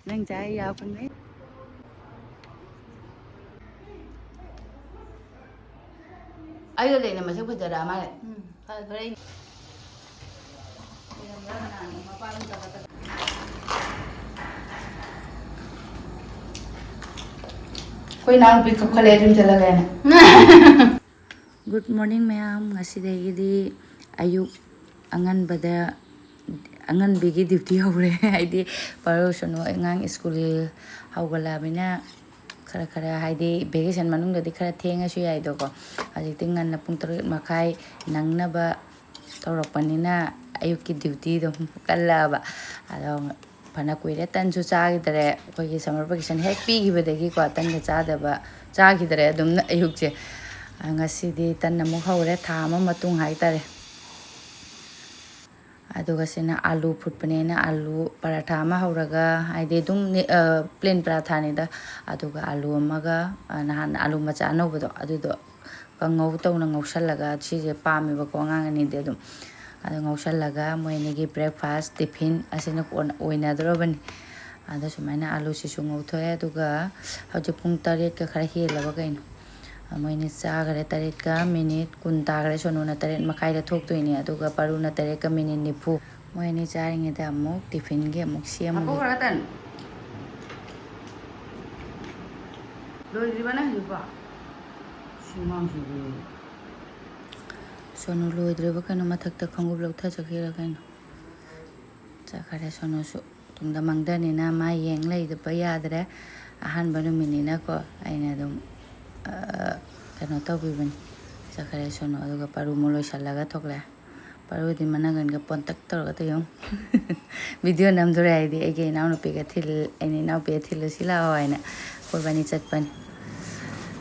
nang chai yaw kan đấy ai rồi này mà sao bây giờ đã mà lại thôi cái đây कोई नाम pick up खले तुम चला गया ना good morning ma'am ngasidaigidi ayuk anganbigi duty hwre haidi paro sono angang school hawgalabina khara khara haidi vacation manung dadi khara thenga su yai do ko ajik tingan na pung 3 makhai nangnaba tawrakpanina ayuk ki duty do kallaba ado fana kuire tan su chagidare koi summer vacation hek pi gibadagi ko tan ga chadaba chagidare adum ayuk je ngasidi tan namu hawre tha ama matung hai tare aduga sina alu phutpanena alu paratha ama hawraga haide dum plain paratha ni da aduga alu amaga nahan alu macha anobado adudo kangau tawna ngausallaga sije pami ba ko ngang ani de dum adu ngausallaga moinigi breakfast tiffin asina oina dorobani adu sumaina alu sisu ngauthoe aduga hoje pung 8 ka khara helaba kaino moini chagare 8 ka minute 10 tagare sonuna 8 makai da thoktoini aduga paruna 8 ka minute 90 moini charinge da amuk tiffin ge amuk siam apo karatan loi ribana hiba simang sibu sono loi driba kana mathak ta khangub lautha chakhira kaino chakhare sono su tungda mangdani na ma yeng lei da payadre ahan banu minina ko aina dum kano tawibani chakhare sono aduga paru moloi sallaga thokle paru di managan ga pontak torga to yong video nam dore aidi ege naw no pega thil eni naw pe thil sila aina korbani chatpani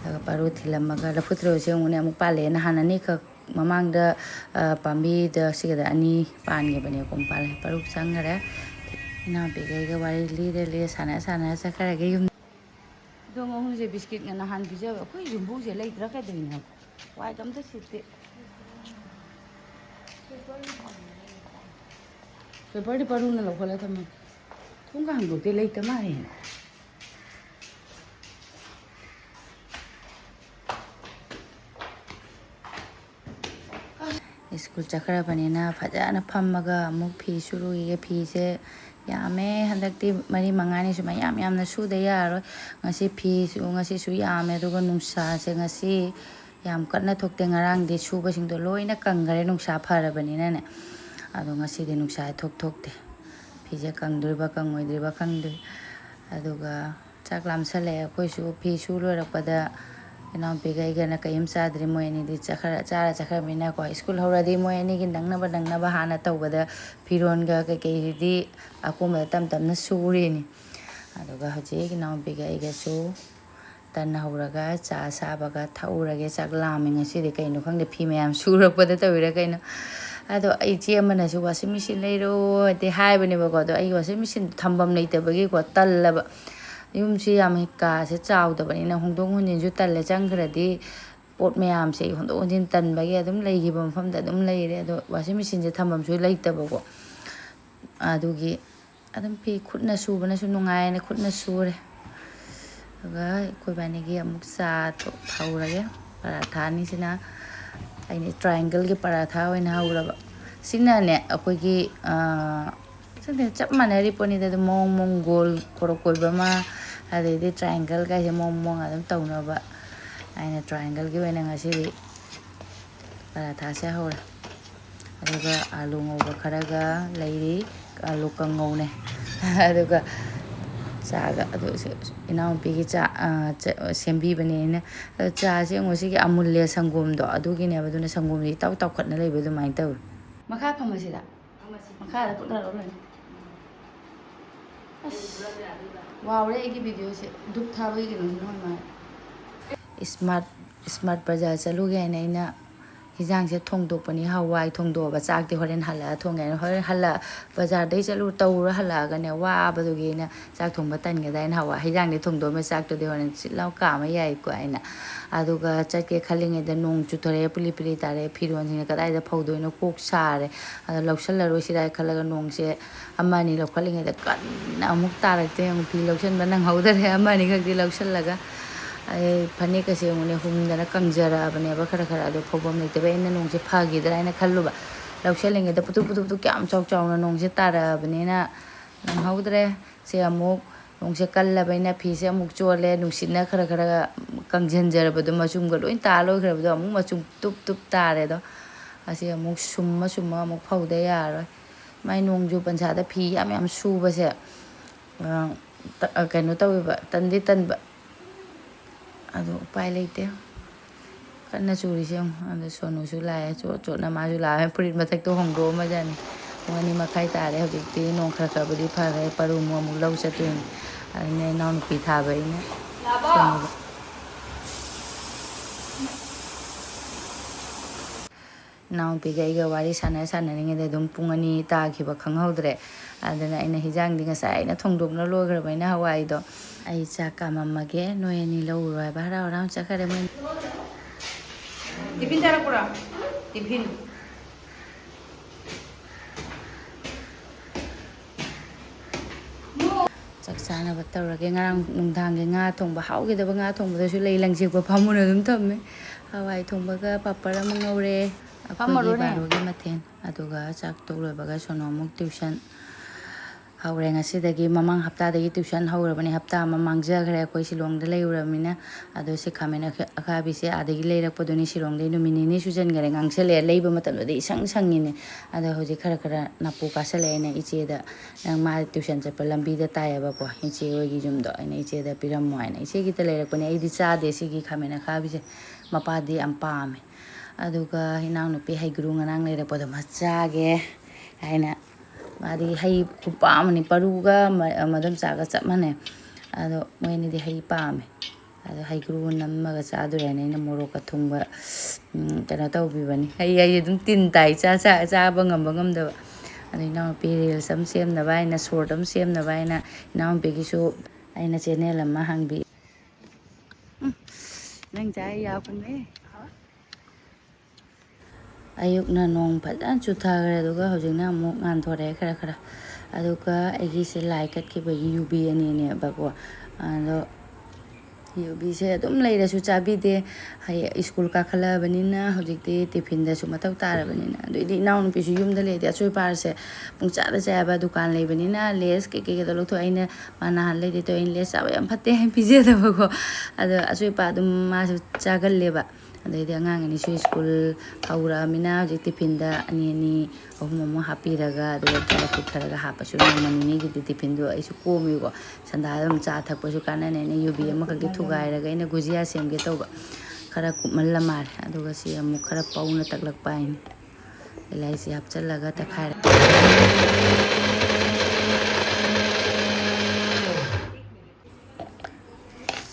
daga paru thilamaga lafutro se ngune amuk pale na hanani kha mamang da pambi da sigada ani pange bane kom pale paru sangare na pega ga wari li sana chakhare ge yum dong ông je biscuit ngana han bija ko yumbu je lai tra ka dina wai kam ta sitte paper di paru na lo khala tham thung ka hang do te lai ta ma he school chakhara banina phajana phammaga amuk phi shuru ge phi se yame handakti mari mangani su mayam yamna su de yaro ngasi phi su ngasi su yame aduga nungsa se ngasi yam katna thokte ngarang de suba sing do loina kangare nungsa pharabanina ne adu ngasi de nungsa thokte phi je kangdriba kangoidriba kangde aduga chaklam sale koi su phi su lorakpada ina pega igana kayim sadri moini di chakhara mina ko school hawradi moini gi dangnaba hana tawbada piron ga ke di akuma tam na suri ni aduga hoje gi naw pega iga su tan hawraga cha sabaga thaurage chaklami ngasi de kaino khangde phi mayam surakpada tawira kaino ado ai chi amana su washing machine leiro de haibani ba ko do ai washing machine thambam leitabagi ko tallaba yumsi yam ka se chawdabani na hongdong hunjin ju talle changkradi pot mayam se hongdong hunjin tanbagi adum leigiba mafamda adum leire ado washing machine je thambam su leitaba ko adugi adum pi khutna subana su nungai na khutna sure aga koi bani gi amuk sa to thaurage paratha ni sina aini triangle gi paratha oina hauraba sina ne akoi gi sade chap manari poni da mong gol korokoi bama ade triangle ga je mong adum tawnaba aina triangle gi wena ngasi paratha se hora aduga alu ngoba kharaga leiri alu kangau ne aduga chaga adu inaw pigi cha sembi bane ne cha se ngosi gi amulya sangom do adugi ne baduna sangom ri taw khatna leibe du mai taw makha phamasida makha da putna ro le wow re egi video se duk tha bai gi no ma smart bazaar chalu ge na ina ꯍꯤꯟꯖꯥꯡꯁꯦ ꯊꯣꯡꯗꯣꯛꯄꯅꯤ ꯍꯋꯥꯏ ꯊꯣꯡꯗꯣꯛꯑꯕ ꯆꯥꯛꯇꯤ ꯍꯣꯔꯦꯟ ꯍꯜꯂꯛꯑ ꯊꯣꯡꯒꯦ ꯍꯣꯔꯦꯟ ꯕꯖꯥꯔꯗꯩ ꯇꯧꯔꯨꯔ ꯍꯜꯂꯛꯑꯒꯅꯦ ꯋꯥꯕꯗꯨꯒꯤ ꯑꯩꯅ ꯆꯥꯛ ꯊꯣꯡꯕ ꯇꯟꯒꯦꯗ ꯑꯩꯅ ꯍꯤꯟꯖꯥꯡꯗꯤ ꯊꯣꯡꯗꯣꯛꯑꯝꯃꯦ ꯆꯥꯛꯇꯨꯗꯤ ꯍꯣꯔꯦꯟ ꯁꯤꯠ ꯂꯥꯎ ꯀꯥꯝꯃ ꯌꯥꯏꯀꯣ ꯑꯩꯅ ꯑꯗꯨꯒ ꯆꯠꯀꯦ ꯈꯜꯂꯤꯉꯩꯗ ꯅꯣꯡ ꯆꯨꯊꯔꯛꯑꯦ ꯄꯤꯂꯤ ꯄꯤꯂꯤ ꯇꯥꯔꯛꯑꯦ ꯐꯤꯔꯣꯟꯁꯤꯡꯅ ꯀꯗꯥꯏꯗ ꯐꯧꯗꯣꯏꯅꯣ ꯀꯣꯛ ꯁꯥꯔꯦ ꯑꯗꯣ ꯂꯧꯁꯜꯂꯔꯣꯏꯁꯤꯔꯥ ꯈꯜꯂꯒ ꯅꯣꯡꯁꯦ ꯑꯃ ꯑꯅꯤ ꯂꯧꯈꯠꯂꯤꯉꯩꯗ ꯀꯟꯅ ꯑꯃꯨꯛ ꯇꯥꯔꯛꯇꯦ ꯑꯃꯨꯛ ꯐꯤ ꯂꯧꯁꯟꯕ ꯅꯪꯍꯧꯗꯔꯦ ꯑꯃ ꯑꯅꯤ ꯈꯛꯇꯤ ꯂꯧꯁꯜꯂꯒ ꯑꯩ ꯐꯅꯦꯛꯀꯁꯦ ꯑꯃꯨꯛꯅꯦ ꯍꯨꯝꯗꯅ ꯀꯪꯖꯔꯛꯑꯕꯅꯦꯕ ꯈꯔ ꯑꯗꯣ ꯐꯧꯐꯝ ꯂꯩꯇꯕ ꯑꯩꯅ ꯅꯣꯡꯁꯦ ꯐꯈꯤꯗ꯭ꯔꯥ ꯍꯥꯏꯅ ꯈꯜꯂꯨꯕ ꯂꯧꯁꯜꯂꯤꯉꯩꯗ ꯄꯨꯊꯨꯞ ꯀꯌꯥꯝ ꯆꯥꯎꯅ ꯅꯣꯡꯁꯦ ꯇꯥꯔꯛꯑꯕꯅꯤꯅ ꯅꯪꯍꯧꯗ꯭ꯔꯦ ꯁꯦ ꯑꯃꯨꯛ ꯅꯣꯡꯁꯦ ꯀꯜꯂꯕꯅꯤꯅ ꯐꯤꯁꯦ ꯑꯃꯨꯛ ꯆꯣꯠꯂꯦ ꯅꯨꯡꯁꯤꯠꯅ ꯈꯔ ꯀꯪꯁꯤꯟꯖꯔꯕꯗꯣ ꯃꯆꯨꯝꯒ ꯂꯣꯏ ꯇꯥ ꯂꯣꯏꯈ꯭ꯔꯕꯗꯣ ꯑꯃꯨꯛ ꯃꯆꯨꯝ ꯇꯨꯞ ꯇꯥꯔꯦꯗꯣ ꯑꯁꯤ ꯑꯃꯨꯛ ꯁꯨꯝꯃ ꯑꯃꯨꯛ ꯐꯧꯗ ꯌꯥꯔꯔꯣꯏ ꯃꯥꯏ ꯅꯣꯡꯖꯨ ꯄꯟꯁꯥꯗ ꯐꯤ ꯌꯥꯝ ꯁꯨꯕꯁꯦ ꯀꯩꯅꯣ ꯇꯧꯋꯦꯕ ꯇꯟꯗꯤ ꯇꯟꯕ ꯑꯗꯣ ꯎꯄꯥꯏ ꯂꯩꯇꯦ ꯀꯟꯅ ꯆꯨꯔꯤꯁꯦ ꯑꯃꯨꯛ ꯑꯗꯣ ꯁꯣꯅꯨꯁꯨ ꯂꯥꯛꯑꯦ ꯆꯣꯠꯅ ꯃꯥꯁꯨ ꯂꯥꯛꯑꯦ ꯐꯨꯔꯤꯠ ꯃꯊꯛꯇꯣ ꯍꯣꯡꯗꯣꯛꯑꯝꯃꯖꯥꯠꯅꯤ ꯄꯨꯡ 2:30 ꯇꯥꯔꯦ ꯍꯧꯖꯤꯛꯇꯤ ꯅꯣꯡ ꯈꯔꯕꯨꯗꯤ ꯐꯈ꯭ꯔꯦ ꯄꯔꯨꯝ ꯑꯃꯨꯛ ꯂꯧ ꯆꯠꯇꯣꯏꯅꯤ ꯑꯗꯨꯅ ꯏꯅꯥꯎꯅꯨꯄꯤ ꯊꯥꯕ ꯑꯩꯅ ꯁꯣꯅꯨꯒ ꯏꯅꯥꯎꯅꯨꯄꯤꯒ ꯑꯩꯒ ꯋꯥꯔꯤ ꯁꯥꯟꯅꯔꯤꯉꯩꯗ ꯑꯗꯨꯝ ꯄꯨꯡ 2 ꯇꯥꯈꯤꯕ ꯈꯪꯍꯧꯗ꯭ꯔꯦ ꯑꯗꯨꯅ ꯑꯩꯅ ꯍꯤꯟꯖꯥꯡꯗꯤ ꯉꯁꯥꯏ ꯑꯩꯅ ꯊꯣꯡꯗꯣꯛꯅ ꯂꯣꯏꯈ꯭ꯔꯕꯅꯤꯅ ꯍꯋꯥꯏꯗꯣ ꯑꯩ ꯆꯥꯛ ꯀꯥꯝꯃꯝꯃꯒꯦ ꯅꯣꯏ ꯑꯅꯤ ꯂꯧꯔꯨꯔꯣ ꯍꯥꯏꯕ ꯍꯔꯥꯎ ꯆꯠꯈ꯭ꯔꯦ ꯃꯣꯏ ꯇꯤꯐꯤꯟ ꯆꯥꯔꯛꯄ꯭ꯔꯣ ꯇꯤꯐꯤꯟ ꯆꯥꯛ ꯆꯥꯅꯕ ꯇꯧꯔꯒꯦ ꯉꯔꯥꯡ ꯅꯨꯡꯗꯥꯡꯒꯤ ꯉꯥ ꯊꯣꯡꯕ ꯍꯥꯎꯈꯤꯗꯕ ꯉꯥ ꯊꯣꯡꯕꯗꯁꯨ ꯂꯩ ꯂꯪꯁꯦꯛꯄ ꯐꯝꯃꯨꯅ ꯑꯗꯨꯝ ꯊꯝꯃꯦ ꯍꯋꯥꯏ ꯊꯣꯡꯕꯒ ꯄꯥꯄꯔ ꯑꯃ ꯉꯧꯔꯦ ꯑꯩꯈꯣꯏꯒꯤ ꯕꯥꯔꯣꯒꯤ ꯃꯊꯦꯜ ꯑꯗꯨꯒ ꯆꯥꯛ ꯇꯣꯛ ꯂꯣꯏꯕꯒ ꯁꯣꯅꯣ ꯑꯃꯨꯛ ꯇ꯭ꯌꯨꯁꯟ ꯍꯧꯔꯦ ꯉꯁꯤꯗꯒꯤ ꯃꯃꯥꯡ ꯍꯞꯇꯥꯗꯒꯤ ꯇ꯭ꯌꯨꯁꯟ ꯍꯧꯔꯕꯅꯤ ꯍꯞꯇꯥ ꯑꯃ ꯃꯥꯡꯖꯈ꯭ꯔꯦ ꯑꯩꯈꯣꯏ ꯁꯤꯂꯣꯡꯗ ꯂꯩꯔꯨꯔꯕꯅꯤ나 ꯑꯗꯣ ꯁꯤ ꯈꯥꯃꯦꯟ ꯑꯈꯥꯕꯤꯁꯦ ꯑꯥꯗꯒꯤ ꯂꯩꯔꯛꯄꯗꯨꯅꯤ ꯁꯤꯂꯣꯡꯗꯩ ꯅꯨꯃꯤꯠ 2 ꯁꯨꯖꯟꯈꯔꯦ ꯉꯥꯡꯁꯜꯂꯛꯑꯦ ꯂꯩꯕ ꯃꯇꯝꯗꯗꯤ ꯏꯁꯪ ꯁꯪꯉꯤꯅꯦ ꯑꯗꯣ ꯍꯧꯖꯤꯛ ꯈꯔ ꯅꯥꯄꯨ ꯀꯥꯁꯜꯂꯛꯑꯦ ꯑꯩꯅ ꯏꯆꯦꯗ ꯅꯪ ꯃꯥ ꯇ꯭ꯌꯨꯁꯟ ꯆꯠꯄ ꯂꯝꯕꯤꯗ ꯇꯥꯏꯌꯦꯕꯀꯣ ꯏꯆꯦ ꯍꯣꯏꯒꯤ ꯌꯨꯝꯗꯣ ꯑꯩꯅ ꯏꯆꯦꯗ ꯄꯤꯔꯝꯃꯣ ꯍꯥꯏꯅ ꯏꯆꯦꯒꯤꯇ ꯂꯩꯔꯛꯄꯅꯦ ꯑꯩꯗꯤ ꯆꯥꯗꯦ ꯁꯤꯒꯤ ꯈꯥꯃꯦꯟ ꯑꯈꯥꯕꯤꯁꯦ ꯃꯄꯥꯗꯤ ꯌꯥꯝ ꯄꯥꯝꯃꯦ ꯑꯗꯨꯒ ꯏꯅꯥꯎꯅꯨꯄꯤ ꯍꯩꯒ꯭ꯔꯨ ꯉꯔꯥꯡ ꯂꯩꯔꯛꯄꯗꯣ ꯃꯆꯥꯒꯦ ꯍꯥꯏꯅ ꯃꯥꯗꯤ ꯍꯩ ꯈꯨꯄꯥꯝ ꯑꯃꯅꯤ ꯄꯔꯨꯒ ꯃꯗꯣꯝꯆꯥꯒ ꯆꯞ ꯃꯥꯟꯅꯩ ꯑꯗꯣ ꯃꯣꯏꯅꯤꯗꯤ ꯍꯩ ꯄꯥꯝꯃꯦ ꯑꯗꯣ ꯍꯩꯒ꯭ꯔꯨ ꯅꯝꯃꯒ ꯆꯥꯗꯣꯏꯔꯦꯅ ꯑꯩꯅ ꯃꯣꯔꯣꯛꯀ ꯊꯨꯝꯒ ꯀꯩꯅꯣ ꯇꯧꯕꯤꯕꯅꯤ ꯍꯩ ꯑꯗꯨꯝ ꯇꯤꯟ ꯇꯥꯏ ꯆꯥꯕ ꯉꯝꯗꯕ ꯑꯗꯣ ꯏꯅꯥꯎꯅꯨꯄꯤ ꯔꯤꯜꯁ ꯑꯃ ꯁꯦꯝꯅꯕ ꯍꯥꯏꯅ ꯁꯣꯔꯠ ꯑꯃ ꯁꯦꯝꯅꯕ ꯍꯥꯏꯅ ꯏꯅꯥꯎꯅꯨꯄꯤꯒꯤꯁꯨ ꯑꯩꯅ ꯆꯦꯅꯦꯜ ꯑꯃ ꯍꯥꯡꯕꯤ ꯅꯪ ꯆꯥꯏ ꯌꯥꯎꯕꯅꯦ ꯑꯌꯨꯛꯅ ꯅꯣꯡ ꯐꯖꯅ ꯆꯨꯊꯈ꯭ꯔꯦ ꯑꯗꯨꯒ ꯍꯧꯖꯤꯛꯅ ꯑꯃꯨꯛ ꯉꯥꯟꯊꯣꯔꯛꯑꯦ ꯈꯔ ꯑꯗꯨꯒ ꯑꯩꯒꯤꯁꯦ ꯂꯥꯏ ꯀꯠꯈꯤꯕꯒꯤ ꯌꯨꯕꯤ ꯑꯅꯤꯅꯦꯕꯀꯣ ꯑꯗꯣ ꯌꯨꯕꯤꯁꯦ ꯑꯗꯨꯝ ꯂꯩꯔꯁꯨ ꯆꯥꯕꯤꯗꯦ ꯁ꯭ꯀꯨꯜ ꯀꯥꯈꯠꯂꯛꯑꯕꯅꯤꯅ ꯍꯧꯖꯤꯛꯇꯤ ꯇꯤꯐꯤꯟꯗꯁꯨ ꯃꯊꯧ ꯇꯥꯔꯕꯅꯤꯅ ꯑꯗꯨꯏꯗꯤ ꯏꯅꯥꯎꯅꯨꯄꯤꯁꯨ ꯌꯨꯝꯗ ꯂꯩꯔꯗꯤ ꯑꯆꯣꯏꯄꯥꯔꯁꯦ ꯄꯨꯡꯆꯥꯗ ꯆꯥꯏꯕ ꯗꯨꯀꯥꯟ ꯂꯩꯕꯅꯤꯅ ꯂꯦꯁ ꯀꯩꯀꯩꯒꯗꯣ ꯂꯧꯊꯣꯛ ꯑꯩꯅ ꯃꯥ ꯅꯍꯥꯟ ꯂꯩꯗꯤ ꯑꯩꯅ ꯂꯦꯁ ꯆꯥꯕ ꯌꯥꯝ ꯐꯠꯇꯦ ꯍꯥꯏꯅ ꯄꯤꯖꯗꯕꯀꯣ ꯑꯗꯣ ꯑꯆꯣꯏꯄꯥ ꯑꯗꯨꯝ ꯃꯥꯁꯨ ꯆꯥꯒꯜꯂꯦꯕ ꯑꯗꯩꯗꯤ ꯑꯉꯥꯡ ꯑꯅꯤꯁꯨ ꯁ꯭ꯀꯨꯜ ꯍꯧꯔꯛꯑꯃꯤꯅ ꯍꯧꯖꯤꯛ ꯇꯤꯐꯤꯟꯗ ꯑꯅꯤ ꯑꯍꯨꯝ ꯍꯥꯞꯄꯤꯔꯒ ꯑꯗꯨꯒ ꯄꯨꯊꯔꯒ ꯍꯥꯞꯄꯁꯨ ꯅꯣꯡꯃ ꯅꯤꯅꯤꯒꯤꯗꯤ ꯇꯤꯐꯤꯟꯗꯣ ꯑꯩꯁꯨ ꯀꯣꯝꯃꯦꯀꯣ ꯁꯟꯗꯥꯗ ꯑꯗꯨꯝ ꯆꯥ ꯊꯛꯄꯁꯨ ꯀꯥꯟꯅꯅꯤ ꯑꯩꯅ ꯌꯨꯕꯤ ꯑꯃꯈꯛꯇꯤ ꯊꯨꯒꯥꯏꯔꯒ ꯑꯩꯅ ꯒꯨꯖꯤꯌꯥ ꯁꯦꯝꯒꯦ ꯇꯧꯕ ꯈꯔ ꯀꯨꯞꯃꯜꯂ ꯃꯥꯜꯂꯦ ꯑꯗꯨꯒ ꯁꯤ ꯑꯃꯨꯛ ꯈꯔ ꯄꯧꯅ ꯇꯛꯂꯛꯄ ꯍꯥꯏꯅꯤ ꯏꯂꯥꯏꯆꯤ ꯍꯥꯞꯆꯤꯜꯂꯒ ꯇꯛꯈꯥꯏꯔ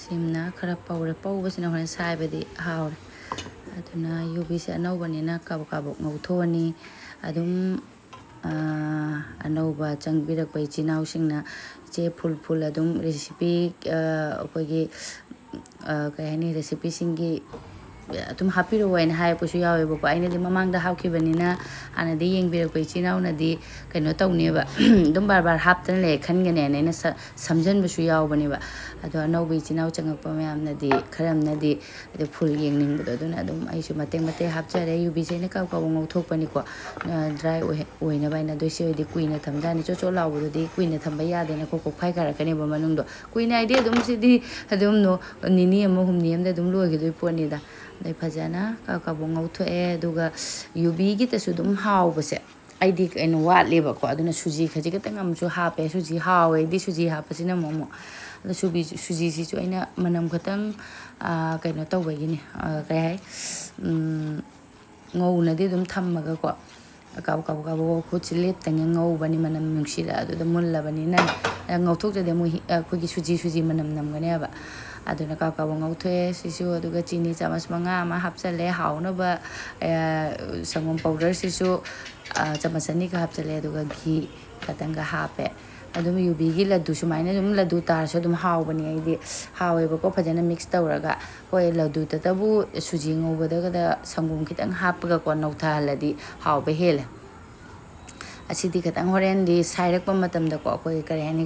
ꯁꯤꯝꯅ ꯈꯔ ꯄꯧꯕꯁꯤꯅ ꯍꯣꯔꯦꯟ ꯁꯥꯏꯕꯗꯤ ꯍꯥꯎꯔꯦ ꯑꯗꯨꯅ ꯌꯨꯕꯤꯁꯦ ꯑꯅꯧꯕꯅꯤꯅ ꯀꯥꯕꯛ ꯀꯉꯧꯊꯣꯛꯑꯅꯤ ꯑꯗꯨꯝ ꯑꯅꯧꯕ ꯆꯪꯕꯤꯔꯛꯄ ꯏꯆꯤꯜ ꯏꯅꯥꯎꯁꯤꯡꯅ ꯏꯆꯦ ꯐꯨꯜ ꯑꯗꯨꯝ ꯔꯦꯁꯤꯄꯤ ꯑꯩꯈꯣꯏꯒꯤ ꯀꯩ ꯍꯥꯏꯅꯤ ꯔꯦꯁꯤꯄꯤꯁꯤꯡꯒꯤ ꯑꯗꯨꯝ ꯍꯥꯞꯄꯤꯔꯛꯑꯣ ꯍꯥꯏꯅ ꯍꯥꯏꯔꯛꯄꯁꯨ ꯌꯥꯎꯋꯦꯕꯀꯣ ꯑꯩꯅꯗꯤ ꯃꯃꯥꯡꯗ ꯍꯥꯞꯈꯤꯕꯅꯤꯅ ꯍꯥꯟꯅꯗꯤ ꯌꯦꯡꯕꯤꯔꯛꯄ ꯏꯆꯤꯜ ꯏꯅꯥꯎꯅꯗꯤ ꯀꯩꯅꯣ ꯇꯧꯅꯦꯕ ꯑꯗꯨꯝ ꯕꯥꯔ ꯍꯥꯞꯇꯅ ꯂꯩ ꯈꯟꯒꯅꯦꯅ ꯑꯩꯅ ꯁꯝꯖꯟꯕꯁꯨ ꯌꯥꯎꯕꯅꯦꯕ ꯑꯗꯣ ꯑꯅꯧꯕ ꯏꯆꯤꯜ ꯏꯅꯥꯎ ꯆꯪꯉꯛꯄ ꯃꯌꯥꯝꯅꯗꯤ ꯈꯔ ꯑꯃꯅꯗꯤ ꯑꯗꯨ ꯐꯨꯜ ꯌꯦꯡꯅꯤꯡꯕꯗꯣ ꯑꯗꯨꯅ ꯑꯗꯨം ꯑꯩꯁꯨ ꯃꯇꯦꯛ ꯍꯥꯞꯆꯔꯦ ꯌꯨꯕꯤꯁꯦ ꯑꯩꯅ ꯀꯥꯕꯛ ꯉꯧꯊꯣꯛꯄꯅꯤꯀꯣ ꯗ꯭ꯔꯥꯏ ꯑꯣꯏꯅꯕ ꯍꯥꯏꯅ ꯑꯗꯨ ꯁꯤ ꯑꯣꯏꯗꯤ ꯀꯨꯏꯅ ꯊꯝꯖꯥꯅꯤ ꯆꯣꯠ ꯂꯥꯎꯕꯗꯨꯗꯤ ꯀꯨꯏꯅ ꯊꯝꯕ ꯌꯥꯗꯦꯅ ꯀꯣꯛꯐꯥꯏ ꯀꯥꯔꯛꯀꯅꯦꯕ ꯃꯅꯨꯡꯗꯣ ꯀꯨꯏꯅ ꯍꯥꯏꯗꯤ ꯑꯗꯨꯝ ꯁꯤꯗꯤ ꯑꯗꯨꯝ ꯅꯤꯅꯤ ꯑꯃ ꯍꯨꯝꯅꯤ ꯑꯃꯗ ꯑꯗꯨꯝ ꯂꯣꯏꯈꯤꯗꯣꯏ ꯄꯣꯠꯅꯤꯗ ꯑꯗꯩ ꯐꯖꯅ ꯀꯥꯕꯛ ꯉꯧꯊꯣꯛꯑꯦ ꯑꯗꯨꯒ ꯌꯨꯕꯤꯒꯤꯗꯁꯨ ꯑꯗꯨꯝ ꯍꯥꯎꯕꯁꯦ ꯑꯩꯗꯤ ꯀꯩꯅꯣ ꯋꯥꯠꯂꯦꯕꯀꯣ ꯑꯗꯨꯅ ꯁꯨꯖꯤ ꯈꯖꯤꯛꯇꯪ ꯑꯃꯁꯨ ꯍꯥꯞꯄꯦ ꯁꯨꯖꯤ ꯍꯥꯎꯋꯦ ꯑꯩꯗꯤ ꯁꯨꯖꯤ ꯍꯥꯞꯄꯁꯤꯅ ꯑꯃꯨꯛ ꯑꯗꯣ ꯁꯨꯖꯤꯁꯤꯁꯨ ꯑꯩꯅ manam ꯈꯇꯪ ꯀꯩꯅꯣ ꯇꯧꯕꯒꯤꯅꯤ ꯀꯩ ꯍꯥꯏ ꯉꯧꯅꯗꯤ ꯑꯗꯨꯝ ꯊꯝꯃꯒꯀꯣ ꯀꯥꯕꯛ ꯈꯨꯠꯁꯤ ꯂꯦꯞꯇꯉꯩ ꯉꯧꯕꯅꯤ ꯃꯅꯝ ꯅꯨꯡꯁꯤꯔ ꯑꯗꯨꯗ ꯃꯨꯜꯂꯕꯅꯤꯅ ꯉꯧꯊꯣꯛꯇ꯭ꯔꯗꯤ ꯑꯃꯨꯛ ꯑꯩꯈꯣꯏꯒꯤ ꯁꯨꯖꯤ ꯃꯅꯝ ꯅꯝꯒꯅꯦꯕ ꯑꯗꯨꯅ ꯀꯥꯕ ꯉꯧꯊꯣꯛꯑꯦ ꯁꯤꯁꯨ ꯑꯗꯨꯒ ꯆꯤꯅꯤ ꯆꯥꯃꯁ 5 ꯑꯃ ꯍꯥꯞꯆꯜꯂꯦ ꯍꯥꯎꯅꯕ ꯁꯪꯒꯣꯝ ꯄꯥꯎꯗꯔꯁꯤꯁꯨ ꯆꯥꯃꯁ 2ꯒ ꯍꯥꯞꯆꯜꯂꯦ ꯑꯗꯨꯒ ꯘꯤ ꯈꯇꯪꯒ ꯍꯥꯞꯄꯦ ꯑꯗꯨꯝ ꯌꯨꯕꯤꯒꯤ ꯂꯗꯨ ꯁꯨꯃꯥꯏꯅ ꯑꯗꯨꯝ ꯂꯗꯨ ꯇꯥꯔꯁꯨ ꯑꯗꯨꯝ ꯍꯥꯎꯕꯅꯤ ꯑꯩꯗꯤ ꯍꯥꯎꯋꯦꯕꯀꯣ ꯐꯖꯅ ꯃꯤꯛꯁ ꯇꯧꯔꯒ ꯍꯣꯏ ꯂꯗꯨꯗꯇꯕꯨ ꯁꯨꯖꯤ ꯉꯧꯕꯗꯒꯗ ꯁꯪꯒꯣꯝ ꯈꯤꯇꯪ ꯍꯥꯞꯄꯒꯀꯣ ꯅꯧꯊꯍꯜꯂꯗꯤ ꯍꯥꯎꯕ ꯍꯦꯜꯂꯦ ꯑꯁꯤꯗꯤ ꯈꯤꯇꯪ ꯍꯣꯔꯦꯟꯗꯤ ꯁꯥꯏꯔꯛꯄ ꯃꯇꯝꯗꯀꯣ ꯑꯩꯈꯣꯏ ꯀꯔꯤ ꯍꯥꯏꯅꯤ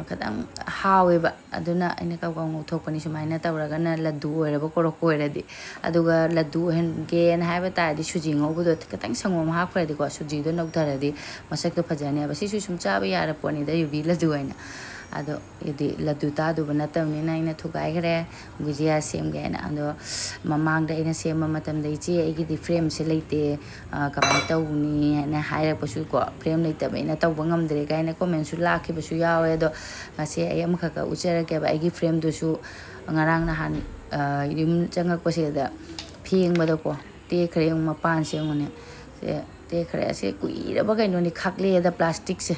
ꯈꯤꯇꯪ ꯍꯥꯎꯋꯦꯕ ꯑꯗꯨꯅ ꯑꯩꯅ ꯀꯥꯎ ꯉꯧꯊꯣꯛꯄꯅꯤ ꯁꯨꯃꯥꯏꯅ ꯇꯧꯔꯒꯅ ꯂꯗꯨ ꯑꯣꯏꯔꯕ ꯀꯣꯔꯛꯄ ꯑꯣꯏꯔꯗꯤ ꯑꯗꯨꯒ ꯂꯗꯨ ꯑꯣꯏꯍꯟꯒꯦꯅ ꯍꯥꯏꯕ ꯇꯥꯔꯗꯤ ꯁꯨꯖꯤ ꯉꯧꯕꯗꯣ ꯈꯤꯇꯪ ꯁꯪꯒꯣꯝ ꯍꯥꯞꯈ꯭ꯔꯗꯤꯀꯣ ꯁꯨꯖꯤꯗꯣ ꯅꯧꯊꯔꯗꯤ ꯃꯁꯛꯇꯣ ꯐꯖꯅꯦꯕ ꯁꯤꯁꯨ ꯁꯨꯝ ꯆꯥꯕ ꯌꯥꯔ ꯄꯣꯠꯅꯤꯗ ꯌꯨꯕꯤ ꯂꯗꯨ ꯑꯣꯏꯅ ꯑꯗꯣ ꯏꯗꯤ ꯂꯗꯨ ꯇꯥꯗꯨꯕ ꯅꯠꯇꯕꯅꯤꯅ ꯑꯩꯅ ꯊꯨꯒꯥꯏꯈ꯭ꯔꯦ ꯒꯨꯖꯤꯌꯥ ꯁꯦꯝꯒꯦꯅ ꯑꯗꯣ ꯃꯃꯥꯡꯗ ꯑꯩꯅ ꯁꯦꯝꯕ ꯃꯇꯝꯗ ꯏꯆꯦ ꯑꯩꯒꯤꯗꯤ ꯐ꯭ꯔꯦꯝꯁꯦ ꯂꯩꯇꯦ ꯀꯃꯥꯏꯅ ꯇꯧꯅꯤ ꯍꯥꯏꯅ ꯍꯥꯏꯔꯛꯄꯁꯨꯀꯣ ꯐ꯭ꯔꯦꯝ ꯂꯩꯇꯕꯩꯅ ꯇꯧꯕ ꯉꯝꯗ꯭ꯔꯦ ꯀꯥꯏꯅ ꯀꯣꯃꯦꯟꯁꯨ ꯂꯥꯛꯈꯤꯕꯁꯨ ꯌꯥꯎꯋꯦ ꯑꯗꯣ ꯉꯁꯤ ꯑꯩ ꯑꯃꯈꯛ ꯎꯠꯆꯔꯛꯀꯦꯕ ꯑꯩꯒꯤ ꯐ꯭ꯔꯦꯝꯗꯨꯁꯨ ꯉꯔꯥꯡ ꯅꯍꯥꯟ ꯌꯨꯝ ꯆꯪꯉꯛꯄꯁꯤꯗ ꯐꯦꯡꯕꯗꯀꯣ ꯇꯦꯛꯈ꯭ꯔꯦ ꯌꯦꯡꯉꯨ ꯃꯄꯥꯟꯁꯦ ꯌꯦꯡꯉꯨꯅꯦ ꯁꯦ ꯇꯦꯛꯈ꯭ꯔꯦ ꯑꯁꯦ ꯀꯨꯏꯔꯕ ꯀꯩꯅꯣꯅꯤ ꯈꯥꯛꯂꯛꯑꯦꯗ ꯄ꯭ꯂꯥꯁꯇꯤꯛꯁꯦ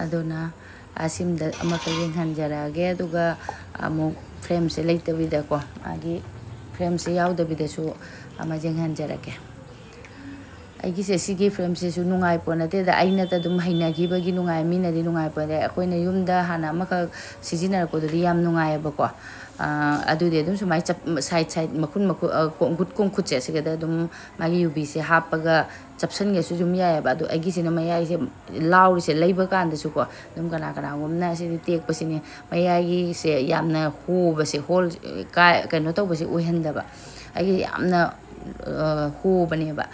ꯑꯗꯨꯅ ꯑꯁꯤꯝꯗ ꯑꯃꯈꯛ ꯌꯦꯡꯍꯟꯖꯔꯛꯑꯒꯦ ꯑꯗꯨꯒ ꯑꯃꯨꯛ ꯐ꯭ꯔꯦꯝꯁꯦ ꯂꯩꯇꯕꯤꯗꯀꯣ ꯃꯥꯒꯤ ꯐ꯭ꯔꯦꯝꯁꯦ ꯌꯥꯎꯗꯕꯤꯗꯁꯨ ꯑꯃ ꯌꯦꯡꯍꯟꯖꯔꯛꯀꯦ ꯑꯩꯒꯤꯁꯦ ꯁꯤꯒꯤ ꯐ꯭ꯔꯦꯝꯁꯤꯁꯨ ꯅꯨꯡꯉꯥꯏꯄꯣꯠ ꯅꯠꯇꯦꯗ ꯑꯩꯅꯇ ꯑꯗꯨꯝ ꯍꯩꯅꯈꯤꯕꯒꯤ ꯅꯨꯡꯉꯥꯏ ꯃꯤꯅꯗꯤ ꯅꯨꯡꯉꯥꯏꯄꯣꯠ ꯅꯠꯇꯦ ꯑꯩꯈꯣꯏꯅ ꯌꯨꯝꯗ ꯍꯥꯟꯅ ꯑꯃꯈꯛ ꯁꯤꯖꯤꯟꯅꯔꯛꯄꯗꯨꯗꯤ ꯌꯥꯝ ꯅꯨꯡꯉꯥꯏꯌꯦꯕꯀꯣ ꯑꯗꯨꯗꯤ ꯑꯗꯨꯝ ꯁꯨꯃꯥꯏꯅ ꯁꯥꯏꯠ ꯃꯈꯨꯟ ꯈꯨꯠꯁꯦ ꯑꯁꯤꯒꯗ ꯑꯗꯨꯝ ꯃꯥꯒꯤ ꯌꯨꯕꯤꯁꯦ ꯍꯥꯞꯄꯒ ꯆꯞꯁꯟꯒꯦꯁꯨ ꯑꯗꯨꯝ ꯌꯥꯏꯑꯕ ꯑꯗꯣ ꯑꯩꯒꯤꯁꯤꯅ ꯃꯌꯥꯏꯁꯦ ꯂꯥꯎꯔꯤꯁꯦ ꯂꯩꯕ ꯀꯥꯟꯗꯁꯨꯀꯣ ꯑꯗꯨꯝ ꯀꯅꯥꯒꯨꯝꯕꯅ ꯁꯤꯗꯤ ꯇꯦꯛꯄꯁꯤꯅꯤ ꯃꯌꯥꯏꯒꯤꯁꯦ ꯌꯥꯝꯅ ꯍꯣꯕꯁꯦ ꯍꯣꯜ ꯀꯩꯅꯣ ꯇꯧꯕꯁꯦ ꯑꯣꯏꯍꯟꯗꯕ ꯑꯩꯒꯤ ꯌꯥꯝꯅ ꯍꯣꯕꯅꯦꯕ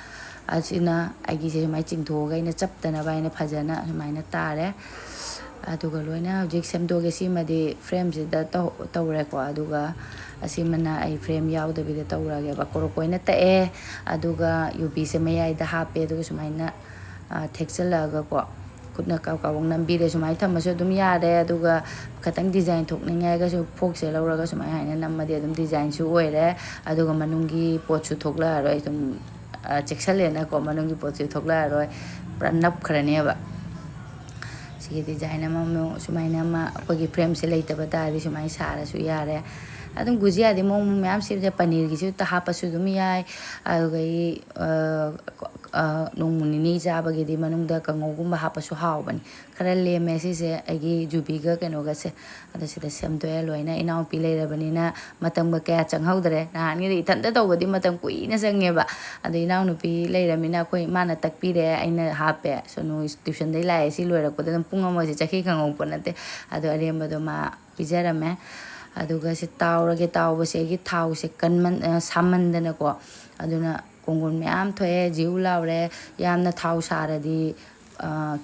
ꯑꯁꯤꯅ ꯑꯩꯒꯤꯁꯦ ꯁꯨꯃꯥꯏꯅ ꯆꯤꯡꯊꯣꯛꯑꯒ ꯑꯩꯅ ꯆꯞꯇꯅꯕ ꯑꯩꯅ ꯐꯖꯅ ꯁꯨꯃꯥꯏꯅ ꯇꯥꯔꯦ ꯑꯗꯨꯒ ꯂꯣꯏꯅ ꯍꯧꯖꯤꯛ ꯁꯦꯝꯗꯣꯛꯑꯒꯦ ꯁꯤꯃꯗꯤ ꯐ꯭ꯔꯦꯝꯁꯤꯗ ꯇꯧꯔꯦꯀꯣ ꯑꯗꯨꯒ ꯑꯁꯤꯃꯅ ꯑꯩ ꯐ꯭ꯔꯦꯝ ꯌꯥꯎꯗꯕꯤꯗ ꯇꯧꯔꯒꯦꯕ ꯀꯣꯔꯣꯛ ꯑꯣꯏꯅ ꯇꯛꯑꯦ ꯑꯗꯨꯒ ꯌꯨꯕꯤꯁꯦ ꯃꯌꯥꯏꯗ ꯍꯥꯞꯄꯦ ꯑꯗꯨꯒ ꯁꯨꯃꯥꯏꯅ ꯊꯦꯛꯆꯜꯂꯛꯑꯒꯀꯣ ꯈꯨꯠꯅ ꯀꯥꯎ ꯅꯝꯕꯤꯔꯦ ꯁꯨꯃꯥꯏꯅ ꯊꯝꯃꯁꯨ ꯑꯗꯨꯝ ꯌꯥꯔꯦ ꯑꯗꯨꯒ ꯈꯤꯇꯪ ꯗꯤꯖꯥꯏꯟ ꯊꯣꯛꯅꯤꯡꯉꯥꯏꯒꯁꯨ ꯐꯣꯛꯁꯦ ꯂꯧꯔꯒ ꯁꯨꯃꯥꯏꯅ ꯍꯥꯏꯅ ꯅꯝꯃꯗꯤ ꯑꯗꯨꯝ ꯗꯤꯖꯥꯏꯟꯁꯨ ꯑꯣꯏꯔꯦ ꯑꯗꯨꯒ ꯃꯅꯨꯡꯒꯤ ꯄꯣꯠꯁꯨ ꯊꯣꯛꯂꯛꯑꯔꯣꯏ ꯑꯗꯨꯝ ꯆꯦꯛꯁꯜꯂꯦꯅꯀꯣ ꯃꯅꯨꯡꯒꯤ ꯄꯣꯠꯁꯨ ꯊꯣꯛꯂꯛꯑꯔꯣꯏ ꯄꯨꯔꯥ ꯅꯞꯈ꯭ꯔꯅꯦꯕ ꯁꯤꯒꯤ ꯗꯤꯖꯥꯏꯟ ꯑꯃꯃꯨꯛ ꯁꯨꯃꯥꯏꯅ ꯑꯃ ꯑꯩꯈꯣꯏꯒꯤ ꯐ꯭ꯔꯦꯝꯁꯦ ꯂꯩꯇꯕ ꯇꯥꯔꯗꯤ ꯁꯨꯃꯥꯏꯅ ꯁꯥꯔꯁꯨ ꯌꯥꯔꯦ ꯑꯗꯨꯝ ꯒꯨꯖꯤꯌꯥꯗꯤ ꯃꯑꯣꯡ ꯃꯌꯥꯝ ꯁꯦꯝꯖꯩ ꯄꯅꯤꯔꯒꯤꯁꯨ ꯍꯥꯞꯄꯁꯨ ꯑꯗꯨꯝ ꯌꯥꯏ ꯑꯗꯨꯒ ꯅꯣꯡꯃ ꯅꯤꯅꯤ ꯆꯥꯕꯒꯤꯗꯤ ꯃꯅꯨꯡꯗ ꯀꯥꯡꯉꯧꯒꯨꯝꯕ ꯍꯥꯞꯄꯁꯨ ꯍꯥꯎꯕꯅꯤ ꯈꯔ ꯂꯦꯝꯃꯦ ꯁꯤꯁꯦ ꯑꯩꯒꯤ ꯖꯨꯕꯤꯒ ꯀꯩꯅꯣꯒꯁꯦ ꯑꯗꯣ ꯁꯤꯗ ꯁꯦꯝꯗꯣꯛꯑꯦ ꯂꯣꯏꯅ ꯏꯅꯥꯎꯄꯤ ꯂꯩꯔꯕꯅꯤꯅ ꯃꯇꯝꯒ ꯀꯌꯥ ꯆꯪꯍꯧꯗ꯭ꯔꯦ ꯅꯍꯥꯟꯒꯤꯗꯤ ꯏꯊꯟꯇ ꯇꯧꯕꯗꯤ ꯃꯇꯝ ꯀꯨꯏꯅ ꯆꯪꯉꯦꯕ ꯑꯗꯣ ꯏꯅꯥꯎꯅꯨꯄꯤ ꯂꯩꯔꯕꯅꯤꯅ ꯑꯩꯈꯣꯏ ꯃꯥꯅ ꯇꯛꯄꯤꯔꯦ ꯑꯩꯅ ꯍꯥꯞꯄꯦ ꯁꯣꯅꯨ ꯇ꯭ꯌꯨꯁꯟꯗꯩ ꯂꯥꯛꯑꯦ ꯁꯤ ꯂꯣꯏꯔꯛꯄꯗ ꯑꯗꯨꯝ ꯄꯨꯡ ꯑꯃꯁꯦ ꯆꯈꯤ ꯈꯪꯍꯧꯄꯣꯠ ꯅꯠꯇꯦ ꯑꯗꯣ ꯑꯔꯦꯝꯕꯗꯣ ꯃꯥ ꯄꯤꯖꯔꯝꯃꯦ ꯑꯗꯨꯒ ꯁꯤ ꯇꯥꯎꯔꯒꯦ ꯇꯥꯎꯕꯁꯦ ꯑꯩꯒꯤ ꯊꯥꯎꯁꯦ ꯁꯥꯃꯟꯗꯅꯀꯣ ꯑꯗꯨꯅ ꯀꯣꯡꯒꯣꯟ ꯃꯌꯥꯝ ꯊꯣꯛꯑꯦ ꯖꯤꯎ ꯂꯥꯎꯔꯦ ꯌꯥꯝꯅ ꯊꯥꯎ ꯁꯥꯔꯗꯤ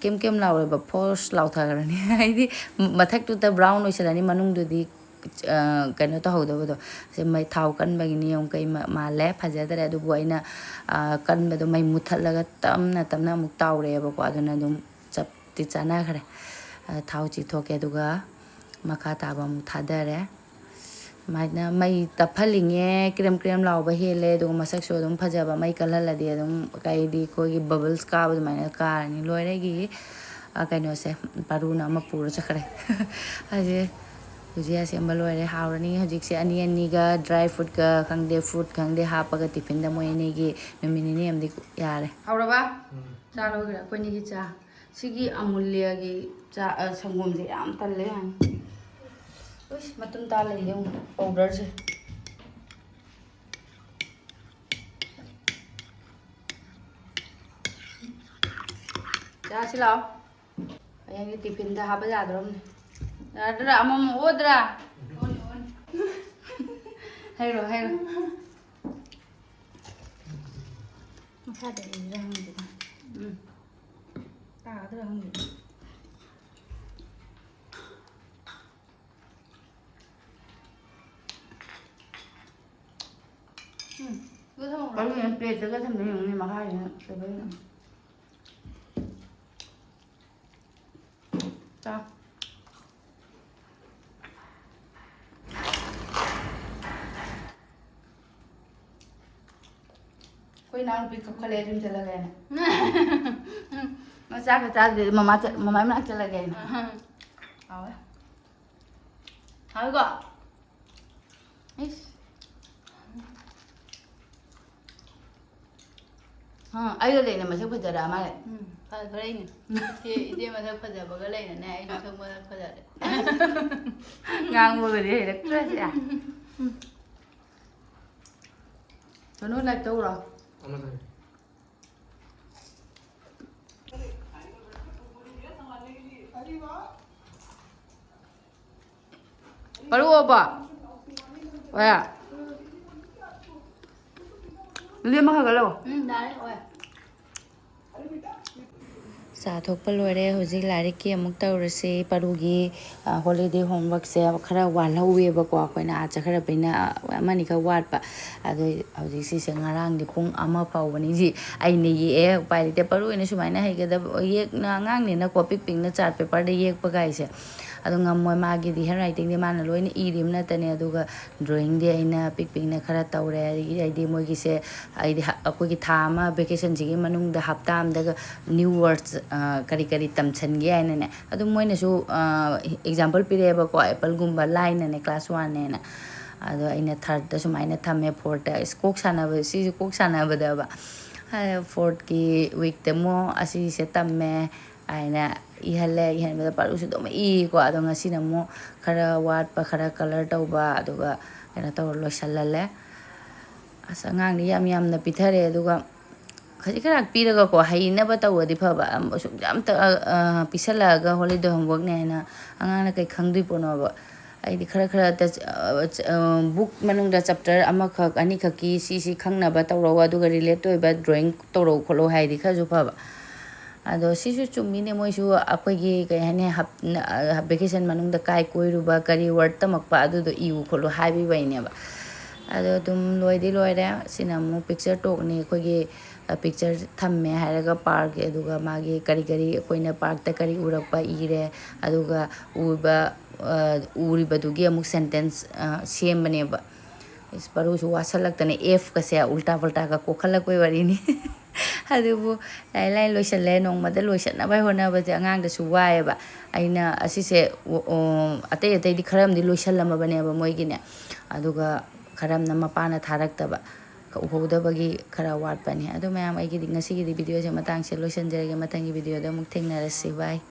ꯀꯦꯝ ꯂꯥꯎꯔꯦꯕ ꯐꯣꯔꯁ ꯂꯥꯎꯊꯈ꯭ꯔꯅꯤ ꯍꯥꯏꯗꯤ ꯃꯊꯛꯇꯨꯗ ꯕ꯭ꯔꯥꯎꯟ ꯑꯣꯏꯁꯜꯂꯅꯤ ꯃꯅꯨꯡꯗꯨꯗꯤ ꯀꯩꯅꯣ ꯇꯧꯍꯧꯗꯕꯗꯣ ꯃꯩ ꯊꯥꯎ ꯀꯟꯕꯒꯤ ꯅꯤꯌꯣꯝ ꯀꯩ ꯃꯥꯜꯂꯦ ꯐꯖꯗ꯭ꯔꯦ ꯑꯗꯨꯕꯨ ꯑꯩꯅ ꯀꯟꯕꯗꯣ ꯃꯩ ꯃꯨꯠꯊꯠꯂꯒ ꯇꯞꯅ ꯑꯃꯨꯛ ꯇꯥꯎꯔꯛꯑꯦꯕꯀꯣ ꯑꯗꯨꯅ ꯑꯗꯨꯝ ꯆꯞꯇꯤ ꯆꯥꯟꯅꯈ꯭ꯔꯦ ꯊꯥꯎ ꯆꯤꯊꯣꯛꯀꯦ ꯑꯗꯨꯒ ꯃꯈꯥ ꯇꯥꯕ ꯑꯃꯨꯛ ꯊꯥꯗꯔꯦ ꯁꯨꯃꯥꯏꯅ ꯃꯩ ꯇꯞꯍꯜꯂꯤꯉꯦ ꯀ꯭ꯔꯦꯝ ꯂꯥꯎꯕ ꯍꯦꯜꯂꯦ ꯑꯗꯨꯒ ꯃꯁꯛꯁꯨ ꯑꯗꯨꯝ ꯐꯖꯕ ꯃꯩ ꯀꯜꯍꯜꯂꯗꯤ ꯑꯗꯨꯝ ꯀꯩꯗꯤ ꯑꯩꯈꯣꯏꯒꯤ ꯕꯕꯜꯁ ꯀꯥꯕ ꯑꯗꯨꯃꯥꯏꯅ ꯀꯥꯔꯅꯤ ꯂꯣꯏꯔꯦꯒꯤ ꯀꯩꯅꯣꯁꯦ ꯄꯥꯔꯨꯅ ꯑꯃ ꯄꯨꯔ ꯆꯠꯈ꯭ꯔꯦ ꯑꯁꯤ ꯍꯧꯖꯤꯛ ꯁꯦꯝꯕ ꯂꯣꯏꯔꯦ ꯍꯥꯎꯔꯅꯤ ꯍꯧꯖꯤꯛꯁꯦ ꯑꯅꯤꯒ ꯗ꯭ꯔꯥꯏ ꯐ꯭ꯔꯨꯠꯀ ꯈꯪꯗꯦ ꯐ꯭ꯔꯨꯠ ꯈꯪꯗꯦ ꯍꯥꯞꯄꯒ ꯇꯤꯐꯤꯟꯗ ꯃꯣꯏ ꯑꯅꯤꯒꯤ ꯅꯨꯃꯤꯠ ꯅꯤꯅꯤ ꯑꯃꯗꯤ ꯌꯥꯔꯦ ꯍꯧꯔꯕ ꯆꯥ ꯂꯧꯈ꯭ꯔꯦ ꯑꯩꯈꯣꯏꯅꯤꯒꯤ ꯆꯥ ꯁꯤꯒꯤ ꯑꯃꯨꯜꯌꯥꯒꯤ ꯆꯥ ꯁꯪꯒꯣꯝꯁꯦ ꯌꯥꯝ ꯇꯜꯂꯦ ꯌꯥꯝ ꯎꯏꯁ ꯃꯇꯨꯝ ꯇꯥ ꯂꯩꯌꯦ ꯄꯥꯎꯗꯔꯁꯦ ꯆꯥꯁꯤ ꯂꯥꯛꯑꯣ ꯍꯌꯦꯡꯗꯤ ꯇꯤꯐꯤꯟꯗ ꯍꯥꯞꯄ ꯌꯥꯗ꯭ꯔꯣꯕꯅꯦ ꯌꯥꯗ꯭ꯔꯥ ꯑꯃꯃꯝ ꯑꯣꯗ꯭ꯔꯥ ꯍꯩꯔꯣ ꯃꯈꯥꯗ ꯂꯩꯔꯥ ꯍꯪꯗꯦ ꯇꯥꯗ꯭ꯔꯥ ꯍꯪꯗꯦ ꯀꯔꯤꯅ ꯄ꯭ꯂꯦꯠꯇꯒ ꯊꯝꯕ ꯌꯦꯡꯉꯨꯅꯦ ꯃꯈꯥꯁꯤꯅ ꯇꯦꯕꯜꯅ ꯆꯥ ꯑꯩꯈꯣꯏ ꯏꯅꯥꯎꯅꯨꯄꯤ ꯀꯞꯈꯠꯂꯛꯑꯦ ꯑꯗꯨꯝ ꯆꯠꯂꯒꯦꯅ ꯆꯥꯛꯀ ꯆꯥꯗ꯭ꯔꯦ ꯃꯃꯥꯏ ꯃꯅꯥꯛ ꯆꯠꯂꯒꯦꯅ ꯍꯥꯎꯋꯦ ꯍꯥꯎꯋꯦꯀꯣ ꯑꯩꯒ ꯂꯩꯅ ꯃꯁꯛ ꯐꯖꯔꯛꯑ ꯃꯥꯜꯂꯦ ꯐꯖꯔꯛꯏꯅꯦ ꯏꯆꯦ ꯃꯁꯛ ꯐꯖꯕꯒ ꯂꯩꯅꯅꯦ ꯑꯩꯁꯨ ꯁꯛ ꯃꯁꯛ ꯐꯖꯔꯦ ꯉꯥꯡꯕꯒꯗꯤ ꯍꯩꯔꯛꯇ꯭ꯔꯁꯦ ꯀꯩꯅꯣ ꯂꯥꯏꯛ ꯇꯧꯔꯣ ꯄꯔꯨꯑꯣꯕ ꯍꯣꯏ ꯑꯗꯨꯗꯤ ꯑꯃ ꯍꯧꯒꯠꯂꯛꯑꯣ ꯆꯥ ꯊꯣꯛꯄ ꯂꯣꯏꯔꯦ ꯍꯧꯖꯤꯛ ꯂꯥꯏꯔꯤꯛꯀꯤ ꯑꯃꯨꯛ ꯇꯧꯔꯁꯤ ꯄꯔꯨꯒꯤ ꯍꯣꯂꯤꯗꯦ ꯍꯣꯝꯋꯔꯛꯁꯦ ꯈꯔ ꯋꯥꯠꯍꯧꯋꯦꯕꯀꯣ ꯑꯩꯈꯣꯏꯅ ꯑꯥ ꯆꯠꯈ꯭ꯔꯕꯅꯤꯅ ꯑꯃꯅꯤꯈꯛ ꯋꯥꯠꯄ ꯑꯗꯣ ꯍꯧꯖꯤꯛ ꯁꯤꯁꯦ ꯉꯔꯥꯡꯗꯤ ꯄꯨꯡ 1 ꯐꯥꯎꯕꯅꯤ ꯑꯩꯅ ꯌꯦꯛꯑꯦ ꯎꯄꯥꯏ ꯂꯩꯇꯦ ꯄꯔꯨ ꯑꯣꯏꯅ ꯁꯨꯃꯥꯏꯅ ꯍꯩꯒꯗꯕ ꯌꯦꯛꯅ ꯑꯉꯥꯡꯅꯤꯅꯀꯣ ꯄꯤꯛꯅ ꯆꯥꯔꯠ ꯄꯦꯄꯔꯗ ꯌꯦꯛꯄ ꯒꯥꯏꯁꯦ ꯑꯗꯣ ꯉꯝꯃꯣꯏ ꯃꯥꯒꯤꯗꯤ ꯍꯦꯟ ꯔꯥꯏꯇꯤꯡꯗꯤ ꯃꯥꯅ ꯂꯣꯏꯅ ꯏꯔꯤꯕ ꯅꯠꯇꯅꯦ ꯑꯗꯨꯒ ꯗ꯭ꯔꯣꯌꯤꯡꯗꯤ ꯑꯩꯅ ꯄꯤꯛꯅ ꯈꯔ ꯇꯧꯔꯦ ꯍꯥꯏꯗꯤ ꯃꯣꯏꯒꯤꯁꯦ ꯑꯩꯈꯣꯏꯒꯤ ꯊꯥ ꯑꯃ ꯚꯦꯀꯦꯁꯟꯁꯤꯒꯤ ꯃꯅꯨꯡꯗ ꯍꯞꯇꯥ ꯑꯃꯗꯒ ꯅ꯭ꯌꯨ ꯋꯥꯔꯗꯁ ꯀꯔꯤ ꯇꯝꯁꯟꯒꯦ ꯍꯥꯏꯅꯅꯦ ꯑꯗꯨꯝ ꯃꯣꯏꯅꯁꯨ ꯑꯦꯛꯖꯥꯝꯄꯜ ꯄꯤꯔꯛꯑꯦꯕꯀꯣ ꯑꯦꯄꯜꯒꯨꯝꯕ ꯂꯥꯏꯅꯅꯦ ꯀ꯭ꯂꯥꯁ 1ꯅꯦꯅ ꯑꯗꯣ ꯑꯩꯅ 3ꯔꯗ ꯁꯨꯃꯥꯏꯅ ꯊꯝꯃꯦ 4ꯔꯗ ꯀꯣꯛ ꯁꯥꯟꯅꯕ ꯁꯤꯁꯨ ꯀꯣꯛ ꯁꯥꯟꯅꯕꯗꯕ 4th ꯋꯤꯛꯇ ꯑꯃꯨꯛ ꯑꯁꯤꯁꯦ ꯇꯝꯃꯦ ꯍꯥꯏꯅ ꯏꯍꯟꯕꯗ ꯄꯔꯨꯁꯨ ꯑꯗꯨꯝ ꯏꯀꯣ ꯑꯗꯣ ꯉꯁꯤꯅ ꯑꯃꯨꯛ ꯈꯔ ꯋꯥꯠꯄ ꯈꯔ ꯀꯂꯔ ꯇꯧꯕ ꯑꯗꯨꯒ ꯀꯩꯅꯣ ꯇꯧꯔ ꯂꯣꯏꯁꯤꯜꯍꯜꯂꯦ ꯑꯁ ꯑꯉꯥꯡꯗꯤ ꯌꯥꯝꯅ ꯄꯤꯊꯔꯦ ꯑꯗꯨꯒ ꯈꯖꯤꯛ ꯈꯔ ꯄꯤꯔꯒꯀꯣ ꯍꯩꯅꯕ ꯇꯧꯔꯗꯤ ꯐꯕ ꯁꯨꯝ ꯌꯥꯝ ꯄꯤꯁꯜꯂꯛꯑꯒ ꯍꯣꯂꯤꯗꯦ ꯍꯣꯝꯋꯔꯛꯅꯦ ꯍꯥꯏꯅ ꯑꯉꯥꯡꯅ ꯀꯩ ꯈꯪꯗꯣꯏ ꯄꯣꯠꯅꯣꯕ ꯑꯩꯗꯤ ꯈꯔ ꯕꯨꯛ ꯃꯅꯨꯡꯗ ꯆꯞꯇꯔ ꯑꯃꯈꯛ ꯑꯅꯤꯈꯛꯀꯤ ꯁꯤ ꯈꯪꯅꯕ ꯇꯧꯔꯛꯑꯣ ꯑꯗꯨꯒ ꯔꯤꯂꯦꯠ ꯑꯣꯏꯕ ꯗ꯭ꯔꯣꯌꯤꯡ ꯇꯧꯔꯛꯎ ꯈꯣꯠꯂꯣ ꯍꯥꯏꯗꯤ ꯈꯔꯁꯨ ꯐꯕ ꯑꯗꯣ ꯁꯤꯁꯨ ꯆꯨꯝꯃꯤꯅꯦ ꯃꯣꯏꯁꯨ ꯑꯩꯈꯣꯏꯒꯤ ꯀꯩ ꯍꯥꯏꯅꯤ ꯚꯦꯀꯦꯁꯟ ꯃꯅꯨꯡꯗ ꯀꯣꯏꯔꯨꯕ ꯀꯔꯤ ꯋꯥꯔꯗ ꯇꯝꯃꯛꯄ ꯑꯗꯨꯗꯣ ꯏꯌꯨ ꯈꯣꯠꯂꯨ ꯍꯥꯏꯕꯤꯕꯩꯅꯦꯕ ꯑꯗꯣ ꯑꯗꯨꯝ ꯂꯣꯏꯗꯤ ꯂꯣꯏꯔꯦ ꯁꯤꯅ ꯑꯃꯨꯛ ꯄꯤꯛꯆꯔ ꯇꯣꯛꯅꯤ ꯑꯩꯈꯣꯏꯒꯤ ꯄꯤꯛꯆꯔ ꯊꯝꯃꯦ ꯍꯥꯏꯔꯒ ꯄꯥꯔꯛ ꯑꯗꯨꯒ ꯃꯥꯒꯤ ꯀꯔꯤ ꯑꯩꯈꯣꯏꯅ ꯄꯥꯔꯛꯇ ꯀꯔꯤ ꯎꯔꯛꯄ ꯏꯔꯦ ꯑꯗꯨꯒ ꯎꯔꯤꯕꯗꯨꯒꯤ ꯑꯃꯨꯛ ꯁꯦꯟꯇꯦꯟꯁ ꯁꯦꯝꯕꯅꯦꯕ ꯄꯔꯨꯁꯨ ꯋꯥꯁꯜꯂꯛꯇꯅ Fꯀꯁꯦ ꯎꯜꯇꯥ ꯄꯜꯇꯥꯒ ꯀꯣꯛꯈꯠꯂꯛꯄꯩ ꯋꯥꯔꯤꯅꯤ ꯑꯗꯨꯕꯨ ꯂꯥꯏ ꯂꯣꯏꯁꯜꯂꯦ ꯅꯣꯡꯃꯗ ꯂꯣꯏꯁꯟꯅꯕ ꯍꯣꯠꯅꯕꯁꯦ ꯑꯉꯥꯡꯗꯁꯨ ꯋꯥꯏꯑꯦꯕ ꯑꯩꯅ ꯑꯁꯤꯁꯦ ꯑꯇꯩꯗꯤ ꯈꯔ ꯑꯃꯗꯤ ꯂꯣꯏꯁꯜꯂꯝꯃꯕꯅꯦꯕ ꯃꯣꯏꯒꯤꯅꯦ ꯑꯗꯨꯒ ꯈꯔ ꯑꯃꯅ ꯃꯄꯥꯅ ꯊꯥꯔꯛꯇꯕ ꯎꯍꯧꯗꯕꯒꯤ ꯈꯔ ꯋꯥꯠꯄꯅꯦ ꯑꯗꯣ ꯃꯌꯥꯝ ꯑꯩꯒꯤꯗꯤ ꯉꯁꯤꯒꯤꯗꯤ ꯚꯤꯗꯤꯑꯣꯁꯦ ꯃꯇꯥꯡꯁꯦ ꯂꯣꯏꯁꯤꯟꯖꯔꯒꯦ ꯃꯊꯪꯒꯤ ꯚꯤꯗꯤꯑꯣꯗ ꯑꯃꯨꯛ ꯊꯦꯡꯅꯔꯁꯤ ꯕꯥꯏ